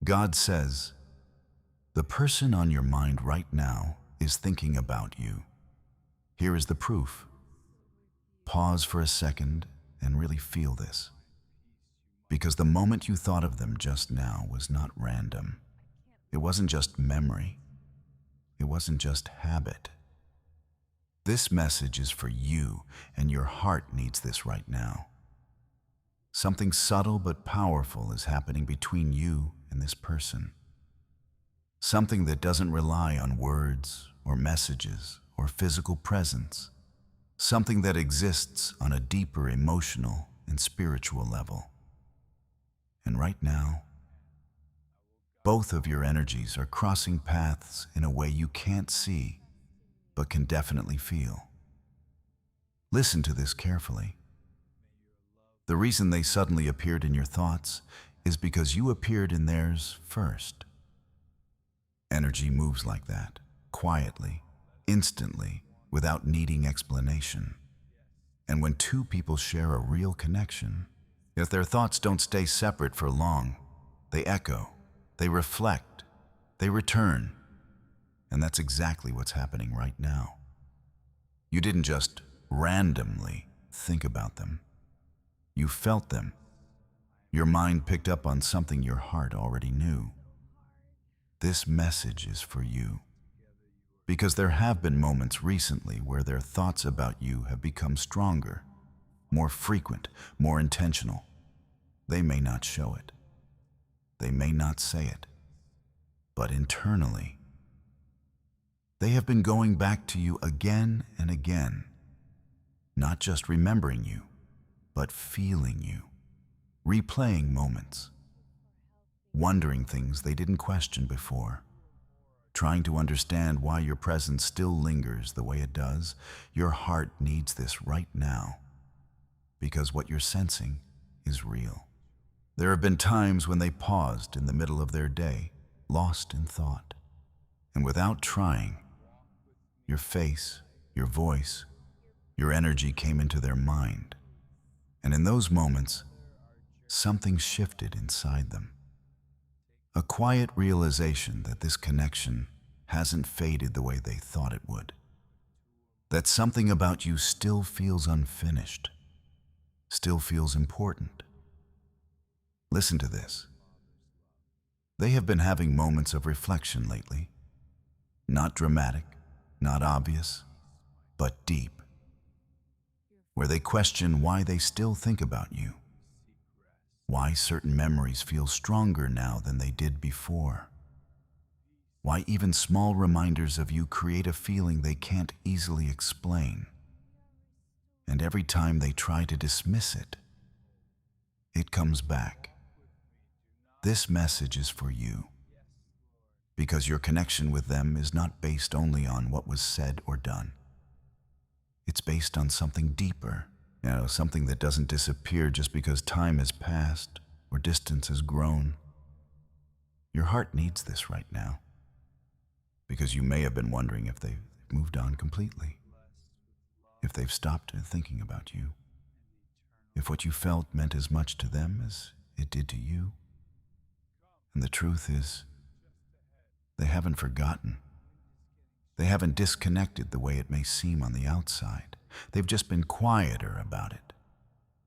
God says, the person on your mind right now is thinking about you. Here is the proof. Pause for a second and really feel this. Because the moment you thought of them just now was not random. It wasn't just memory. It wasn't just habit. This message is for you, and your heart needs this right now. Something subtle but powerful is happening between you and this person. Something that doesn't rely on words or messages or physical presence. Something that exists on a deeper emotional and spiritual level. And right now, both of your energies are crossing paths in a way you can't see, but can definitely feel. Listen to this carefully. The reason they suddenly appeared in your thoughts is because you appeared in theirs first. Energy moves like that, quietly, instantly, without needing explanation. And when two people share a real connection, if their thoughts don't stay separate for long, they echo, they reflect, they return. And that's exactly what's happening right now. You didn't just randomly think about them. You felt them. Your mind picked up on something your heart already knew. This message is for you. Because there have been moments recently where their thoughts about you have become stronger, more frequent, more intentional. They may not show it. They may not say it. But internally, they have been going back to you again and again, not just remembering you, but feeling you, replaying moments, wondering things they didn't question before, trying to understand why your presence still lingers the way it does. Your heart needs this right now, because what you're sensing is real. There have been times when they paused in the middle of their day, lost in thought, and without trying, your face, your voice, your energy came into their mind. And in those moments, something shifted inside them. A quiet realization that this connection hasn't faded the way they thought it would. That something about you still feels unfinished, still feels important. Listen to this. They have been having moments of reflection lately. Not dramatic, not obvious, but deep. Where they question why they still think about you. Why certain memories feel stronger now than they did before. Why even small reminders of you create a feeling they can't easily explain. And every time they try to dismiss it, it comes back. This message is for you, because your connection with them is not based only on what was said or done. It's based on something deeper, something that doesn't disappear just because time has passed or distance has grown. Your heart needs this right now, because you may have been wondering if they've moved on completely, if they've stopped thinking about you, if what you felt meant as much to them as it did to you. And the truth is, they haven't forgotten. They haven't disconnected the way it may seem on the outside. They've just been quieter about it,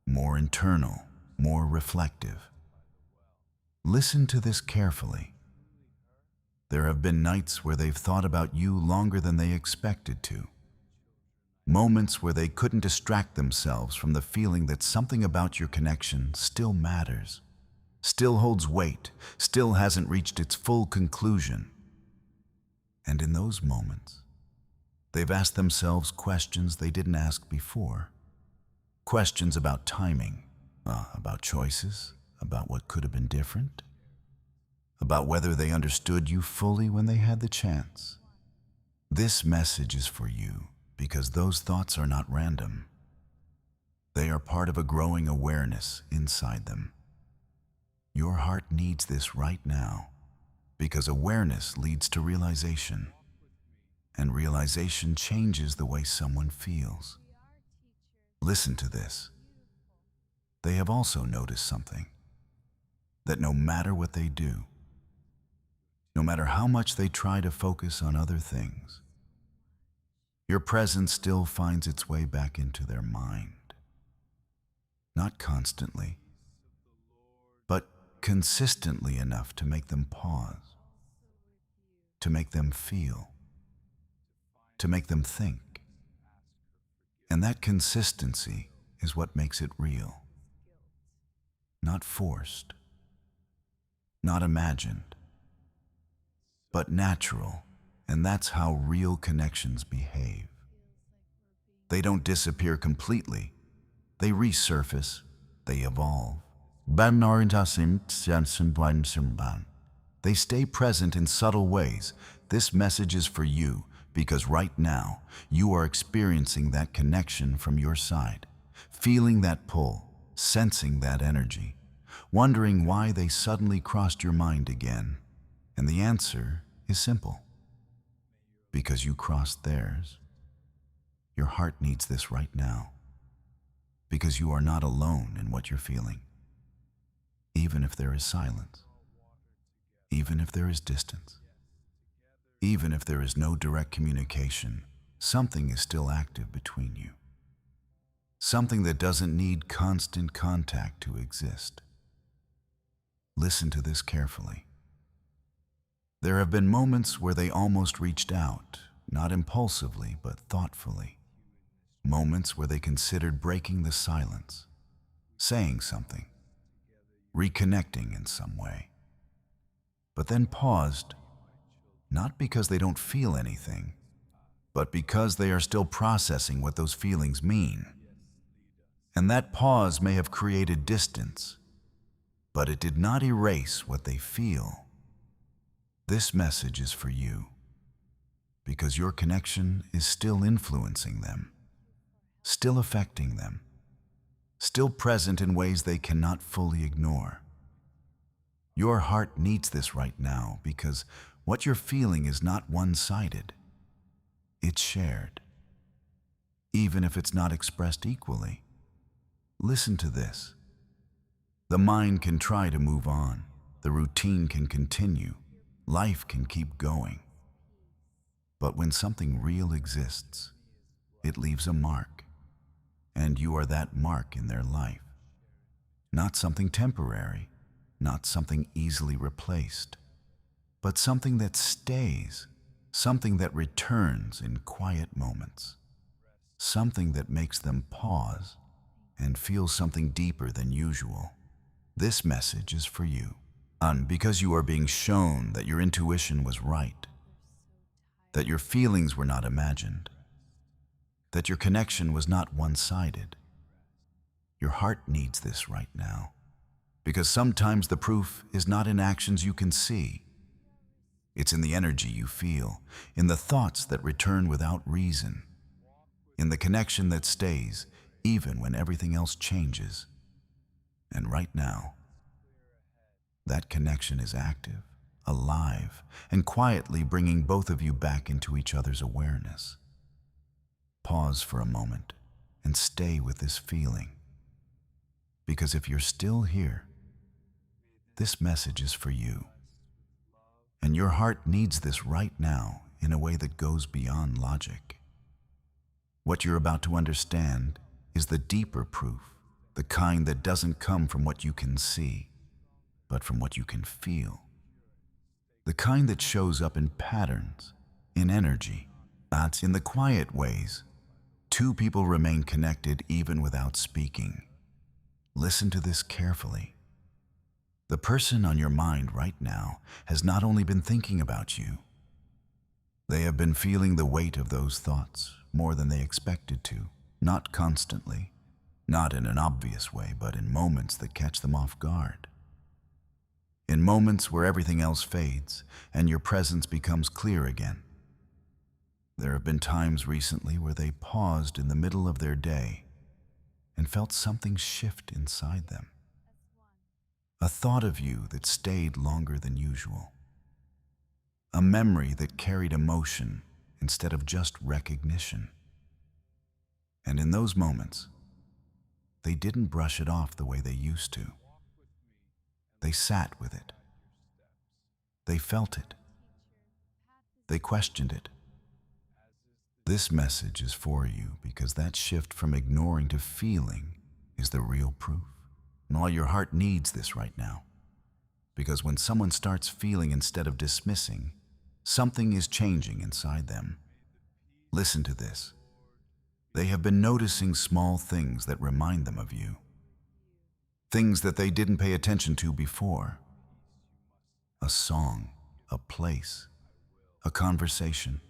more internal, more reflective. Listen to this carefully. There have been nights where they've thought about you longer than they expected to. Moments where they couldn't distract themselves from the feeling that something about your connection still matters, still holds weight, still hasn't reached its full conclusion. And in those moments, they've asked themselves questions they didn't ask before. Questions about timing, about choices, about what could have been different, about whether they understood you fully when they had the chance. This message is for you because those thoughts are not random. They are part of a growing awareness inside them. Your heart needs this right now, because awareness leads to realization, and realization changes the way someone feels. Listen to this. They have also noticed something, that no matter what they do, no matter how much they try to focus on other things. Your presence still finds its way back into their mind. Not constantly, but consistently enough to make them pause, to make them feel, to make them think. And that consistency is what makes it real. Not forced, not imagined, but natural, and that's how real connections behave. They don't disappear completely. They resurface, they evolve. They stay present in subtle ways. This message is for you because right now you are experiencing that connection from your side, feeling that pull, sensing that energy, wondering why they suddenly crossed your mind again. And the answer is simple. Because you crossed theirs. Your heart needs this right now. Because you are not alone in what you're feeling. Even if there is silence. Even if there is distance. Even if there is no direct communication, something is still active between you. Something that doesn't need constant contact to exist. Listen to this carefully. There have been moments where they almost reached out, not impulsively, but thoughtfully. Moments where they considered breaking the silence, saying something, reconnecting in some way. But then paused, not because they don't feel anything, but because they are still processing what those feelings mean. And that pause may have created distance, but it did not erase what they feel. This message is for you, because your connection is still influencing them, still affecting them, still present in ways they cannot fully ignore. Your heart needs this right now because what you're feeling is not one-sided. It's shared, even if it's not expressed equally. Listen to this. The mind can try to move on. The routine can continue. Life can keep going. But when something real exists, it leaves a mark, and you are that mark in their life. Not something temporary, not something easily replaced, but something that stays, something that returns in quiet moments, something that makes them pause and feel something deeper than usual. This message is for you. And because you are being shown that your intuition was right, that your feelings were not imagined, that your connection was not one-sided. Your heart needs this right now, because sometimes the proof is not in actions you can see. It's in the energy you feel, in the thoughts that return without reason, in the connection that stays even when everything else changes. And right now, that connection is active, alive, and quietly bringing both of you back into each other's awareness. Pause for a moment and stay with this feeling. Because if you're still here, this message is for you. And your heart needs this right now in a way that goes beyond logic. What you're about to understand is the deeper proof, the kind that doesn't come from what you can see, but from what you can feel. The kind that shows up in patterns, in energy, not in the quiet ways. Two people remain connected even without speaking. Listen to this carefully. The person on your mind right now has not only been thinking about you, they have been feeling the weight of those thoughts more than they expected to, not constantly, not in an obvious way, but in moments that catch them off guard. In moments where everything else fades and your presence becomes clear again. There have been times recently where they paused in the middle of their day and felt something shift inside them. A thought of you that stayed longer than usual. A memory that carried emotion instead of just recognition. And in those moments, they didn't brush it off the way they used to. They sat with it. They felt it. They questioned it. This message is for you because that shift from ignoring to feeling is the real proof. And all your heart needs this right now. Because when someone starts feeling instead of dismissing, something is changing inside them. Listen to this. They have been noticing small things that remind them of you. Things that they didn't pay attention to before. A song, a place, a conversation,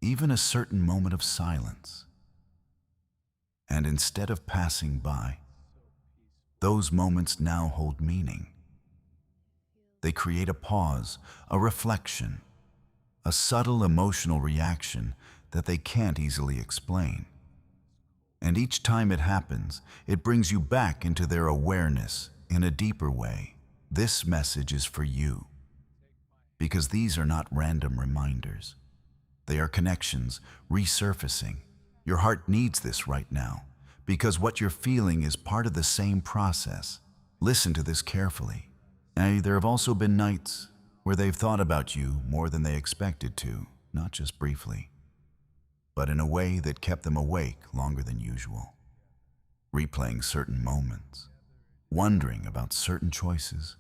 even a certain moment of silence. And instead of passing by, those moments now hold meaning. They create a pause, a reflection, a subtle emotional reaction that they can't easily explain. And each time it happens, it brings you back into their awareness in a deeper way. This message is for you, because these are not random reminders. They are connections resurfacing. Your heart needs this right now, because what you're feeling is part of the same process. Listen to this carefully. Now, there have also been nights where they've thought about you more than they expected to, not just briefly, but in a way that kept them awake longer than usual, replaying certain moments, wondering about certain choices,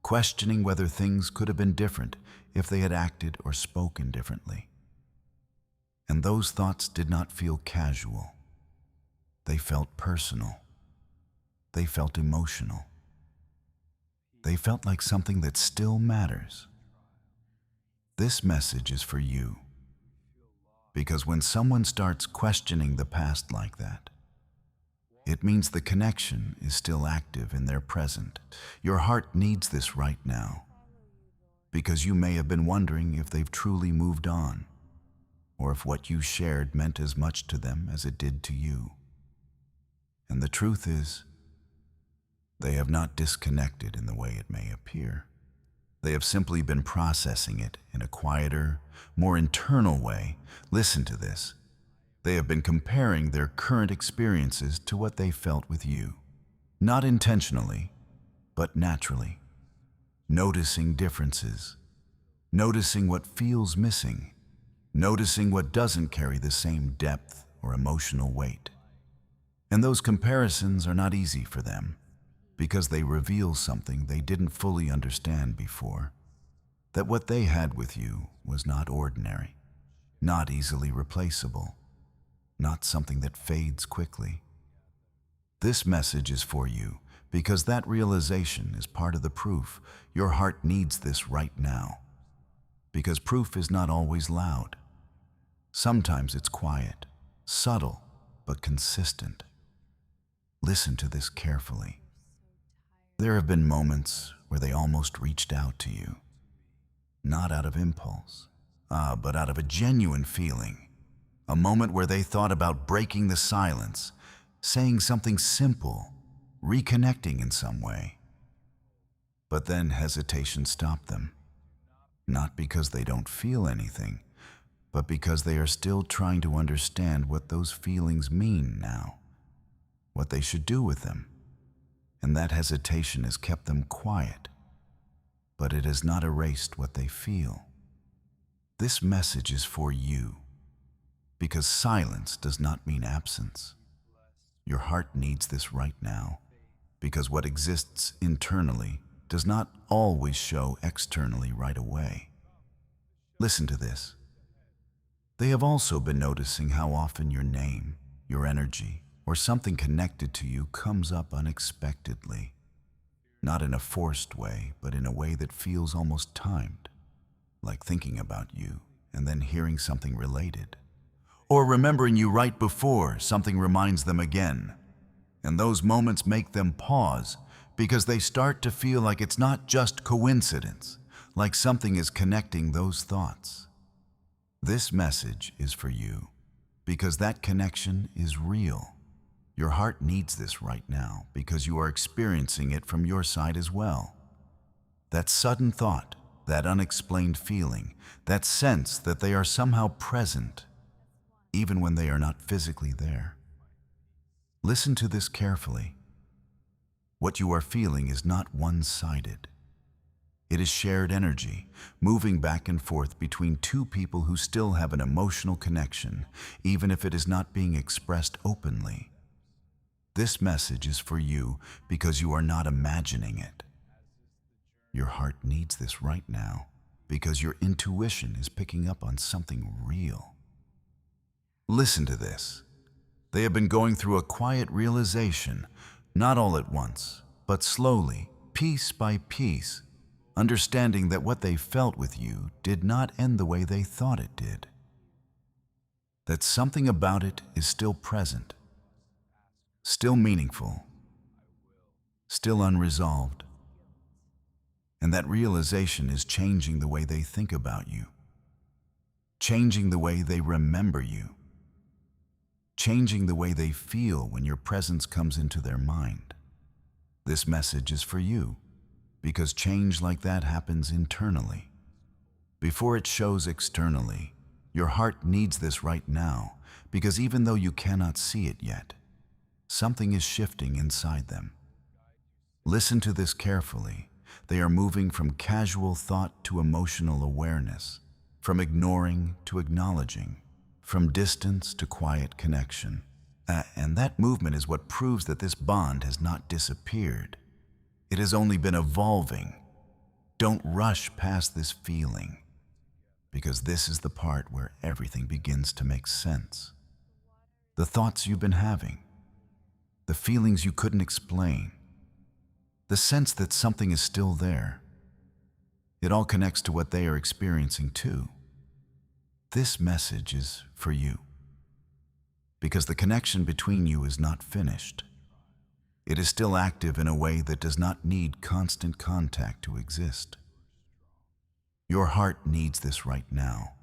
questioning whether things could have been different if they had acted or spoken differently. And those thoughts did not feel casual. They felt personal. They felt emotional. They felt like something that still matters. This message is for you, because when someone starts questioning the past like that, it means the connection is still active in their present. Your heart needs this right now, because you may have been wondering if they've truly moved on, or if what you shared meant as much to them as it did to you. And the truth is, they have not disconnected in the way it may appear. They have simply been processing it in a quieter, more internal way. Listen to this. They have been comparing their current experiences to what they felt with you. Not intentionally, but naturally. Noticing differences. Noticing what feels missing. Noticing what doesn't carry the same depth or emotional weight. And those comparisons are not easy for them, because they reveal something they didn't fully understand before. That what they had with you was not ordinary, not easily replaceable, not something that fades quickly. This message is for you because that realization is part of the proof. Your heart needs this right now, because proof is not always loud. Sometimes it's quiet, subtle, but consistent. Listen to this carefully. There have been moments where they almost reached out to you, not out of impulse, but out of a genuine feeling. A moment where they thought about breaking the silence, saying something simple, reconnecting in some way. But then hesitation stopped them, not because they don't feel anything, but because they are still trying to understand what those feelings mean now, what they should do with them. And that hesitation has kept them quiet, but it has not erased what they feel. This message is for you, because silence does not mean absence. Your heart needs this right now, because what exists internally does not always show externally right away. Listen to this. They have also been noticing how often your name, your energy, or something connected to you comes up unexpectedly. Not in a forced way, but in a way that feels almost timed, like thinking about you and then hearing something related. Or remembering you right before something reminds them again. And those moments make them pause because they start to feel like it's not just coincidence, like something is connecting those thoughts. This message is for you because that connection is real. Your heart needs this right now because you are experiencing it from your side as well. That sudden thought, that unexplained feeling, that sense that they are somehow present, even when they are not physically there. Listen to this carefully. What you are feeling is not one-sided. It is shared energy, moving back and forth between two people who still have an emotional connection, even if it is not being expressed openly. This message is for you because you are not imagining it. Your heart needs this right now because your intuition is picking up on something real. Listen to this. They have been going through a quiet realization, not all at once, but slowly, piece by piece, understanding that what they felt with you did not end the way they thought it did. That something about it is still present, still meaningful, still unresolved. And that realization is changing the way they think about you, changing the way they remember you, changing the way they feel when your presence comes into their mind. This message is for you because change like that happens internally. Before it shows externally, your heart needs this right now because even though you cannot see it yet, something is shifting inside them. Listen to this carefully. They are moving from casual thought to emotional awareness, from ignoring to acknowledging, from distance to quiet connection. And that movement is what proves that this bond has not disappeared. It has only been evolving. Don't rush past this feeling, because this is the part where everything begins to make sense. The thoughts you've been having, the feelings you couldn't explain, the sense that something is still there. It all connects to what they are experiencing too. This message is for you, because the connection between you is not finished. It is still active in a way that does not need constant contact to exist. Your heart needs this right now,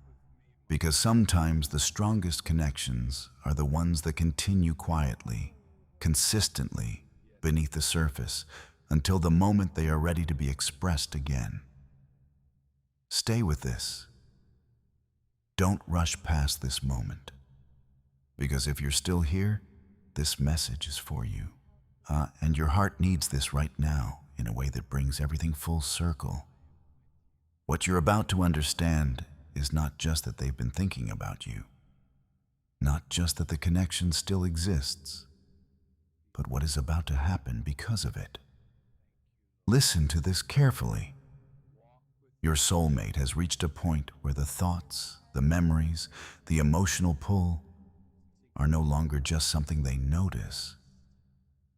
because sometimes the strongest connections are the ones that continue quietly, consistently, beneath the surface, until the moment they are ready to be expressed again. Stay with this. Don't rush past this moment, because if you're still here, this message is for you. And your heart needs this right now in a way that brings everything full circle. What you're about to understand is not just that they've been thinking about you, not just that the connection still exists, but what is about to happen because of it. Listen to this carefully. Your soulmate has reached a point where the thoughts, the memories, the emotional pull are no longer just something they notice.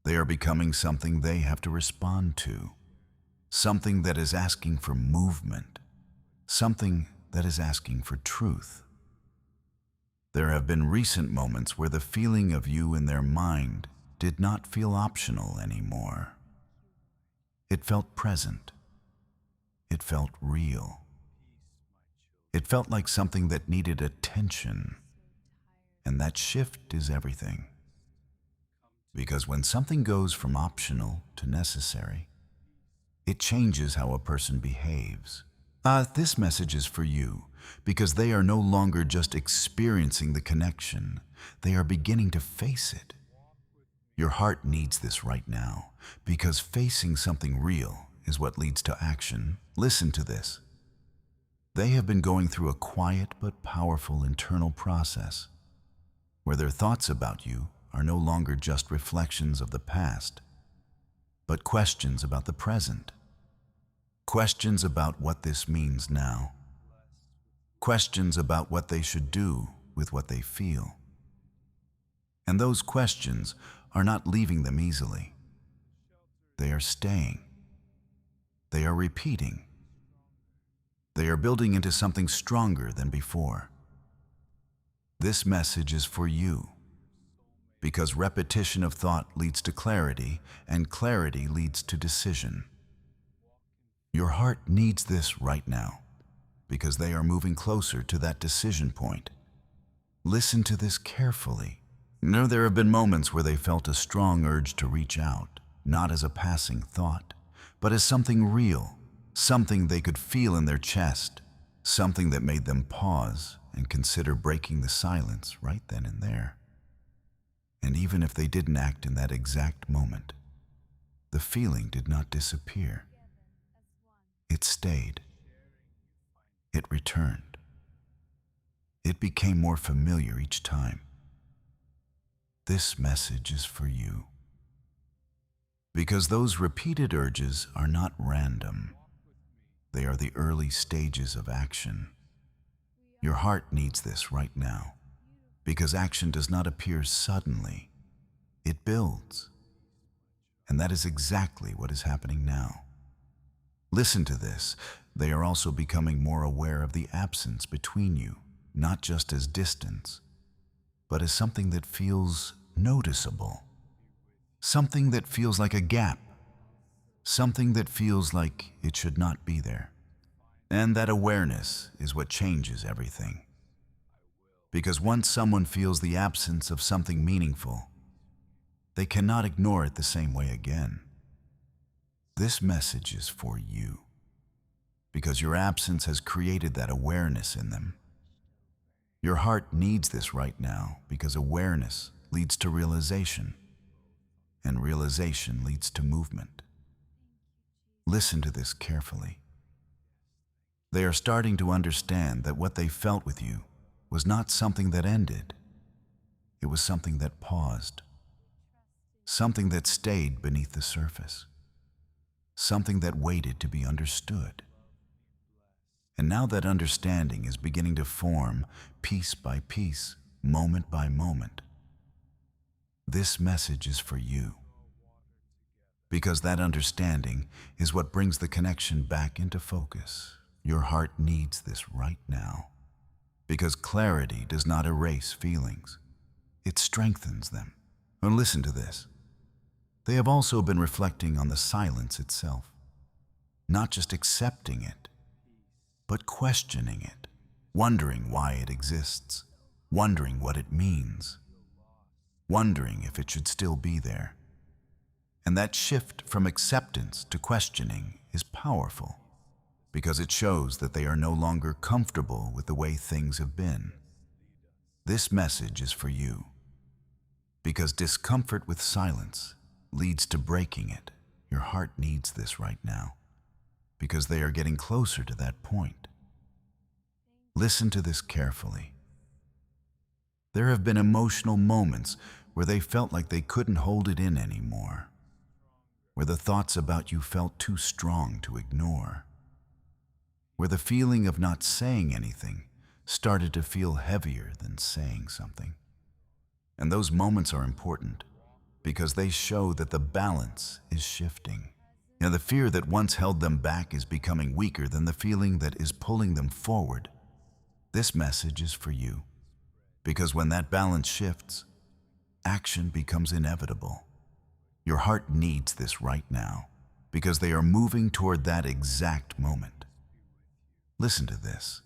They are becoming something they have to respond to, something that is asking for movement, something that is asking for truth. There have been recent moments where the feeling of you in their mind did not feel optional anymore. It felt present. It felt real. It felt like something that needed attention. And that shift is everything. Because when something goes from optional to necessary, it changes how a person behaves. This message is for you because they are no longer just experiencing the connection, they are beginning to face it. Your heart needs this right now because facing something real is what leads to action. Listen to this. They have been going through a quiet but powerful internal process where their thoughts about you are no longer just reflections of the past, but questions about the present. Questions about what this means now. Questions about what they should do with what they feel. And those questions are not leaving them easily. They are staying. They are repeating. They are building into something stronger than before. This message is for you, because repetition of thought leads to clarity, and clarity leads to decision. Your heart needs this right now, because they are moving closer to that decision point. Listen to this carefully. No, there have been moments where they felt a strong urge to reach out, not as a passing thought, but as something real, something they could feel in their chest, something that made them pause and consider breaking the silence right then and there. And even if they didn't act in that exact moment, the feeling did not disappear. It stayed. It returned. It became more familiar each time. This message is for you. Because those repeated urges are not random. They are the early stages of action. Your heart needs this right now, because action does not appear suddenly. It builds. And that is exactly what is happening now. Listen to this. They are also becoming more aware of the absence between you, not just as distance, but as something that feels noticeable. Something that feels like a gap. Something that feels like it should not be there. And that awareness is what changes everything. Because once someone feels the absence of something meaningful, they cannot ignore it the same way again. This message is for you, because your absence has created that awareness in them. Your heart needs this right now, because awareness leads to realization, and realization leads to movement. Listen to this carefully. They are starting to understand that what they felt with you was not something that ended. It was something that paused. Something that stayed beneath the surface. Something that waited to be understood. And now that understanding is beginning to form piece by piece, moment by moment. This message is for you. Because that understanding is what brings the connection back into focus. Your heart needs this right now. Because clarity does not erase feelings. It strengthens them. And listen to this. They have also been reflecting on the silence itself. Not just accepting it, but questioning it. Wondering why it exists. Wondering what it means. Wondering if it should still be there. And that shift from acceptance to questioning is powerful, because it shows that they are no longer comfortable with the way things have been. This message is for you, because discomfort with silence leads to breaking it. Your heart needs this right now, because they are getting closer to that point. Listen to this carefully. There have been emotional moments where they felt like they couldn't hold it in anymore, where the thoughts about you felt too strong to ignore, where the feeling of not saying anything started to feel heavier than saying something. And those moments are important because they show that the balance is shifting. You know, the fear that once held them back is becoming weaker than the feeling that is pulling them forward. This message is for you, because when that balance shifts, action becomes inevitable. Your heart needs this right now, because they are moving toward that exact moment. Listen to this.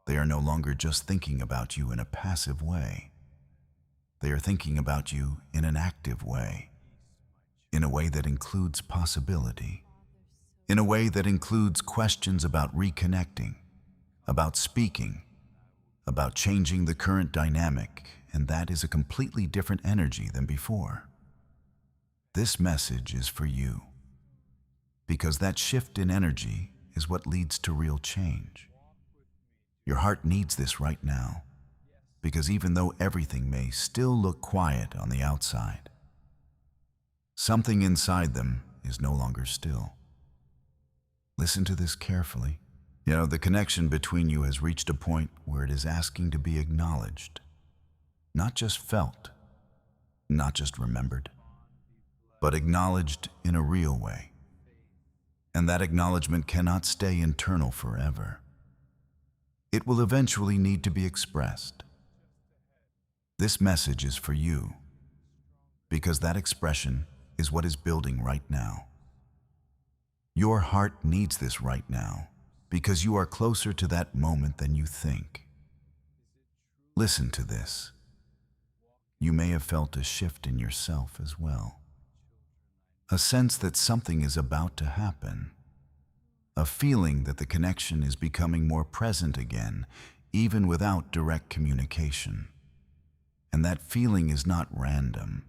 They are no longer just thinking about you in a passive way. They are thinking about you in an active way, in a way that includes possibility, in a way that includes questions about reconnecting, about speaking, about changing the current dynamic, and that is a completely different energy than before. This message is for you, because that shift in energy is what leads to real change. Your heart needs this right now, because even though everything may still look quiet on the outside, something inside them is no longer still. Listen to this carefully. You know, the connection between you has reached a point where it is asking to be acknowledged, not just felt, not just remembered, but acknowledged in a real way. And that acknowledgement cannot stay internal forever. It will eventually need to be expressed. This message is for you, because that expression is what is building right now. Your heart needs this right now, because you are closer to that moment than you think. Listen to this. You may have felt a shift in yourself as well. A sense that something is about to happen. A feeling that the connection is becoming more present again, even without direct communication. And that feeling is not random.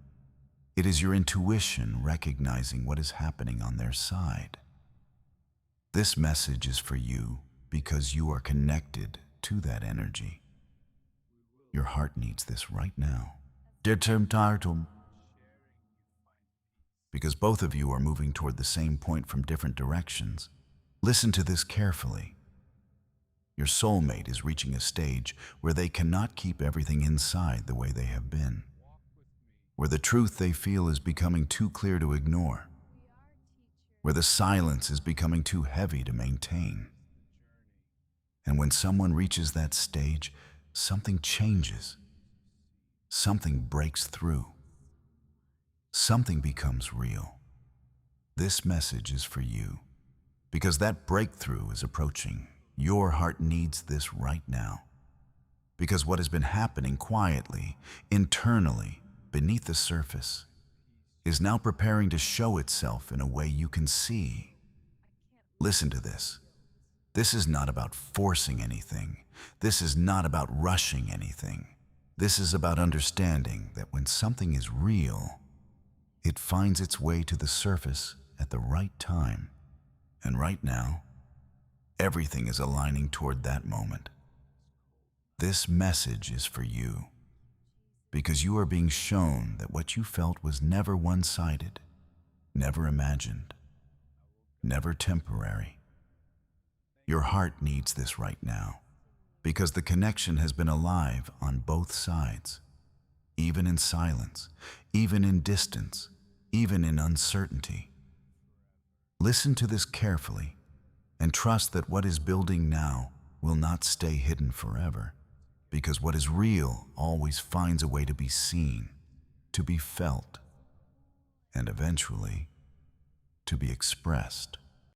It is your intuition recognizing what is happening on their side. This message is for you because you are connected to that energy. Your heart needs this right now. Because both of you are moving toward the same point from different directions. Listen to this carefully. Your soulmate is reaching a stage where they cannot keep everything inside the way they have been, where the truth they feel is becoming too clear to ignore, where the silence is becoming too heavy to maintain. And when someone reaches that stage, something changes. Something breaks through. Something becomes real. This message is for you because that breakthrough is approaching. Your heart needs this right now because what has been happening quietly, internally, beneath the surface, is now preparing to show itself in a way you can see. Listen to this. This is not about forcing anything. This is not about rushing anything. This is about understanding that when something is real, it finds its way to the surface at the right time. And right now, everything is aligning toward that moment. This message is for you because you are being shown that what you felt was never one-sided, never imagined, never temporary. Your heart needs this right now because the connection has been alive on both sides, even in silence, even in distance, even in uncertainty. Listen to this carefully and trust that what is building now will not stay hidden forever, because what is real always finds a way to be seen, to be felt, and eventually to be expressed.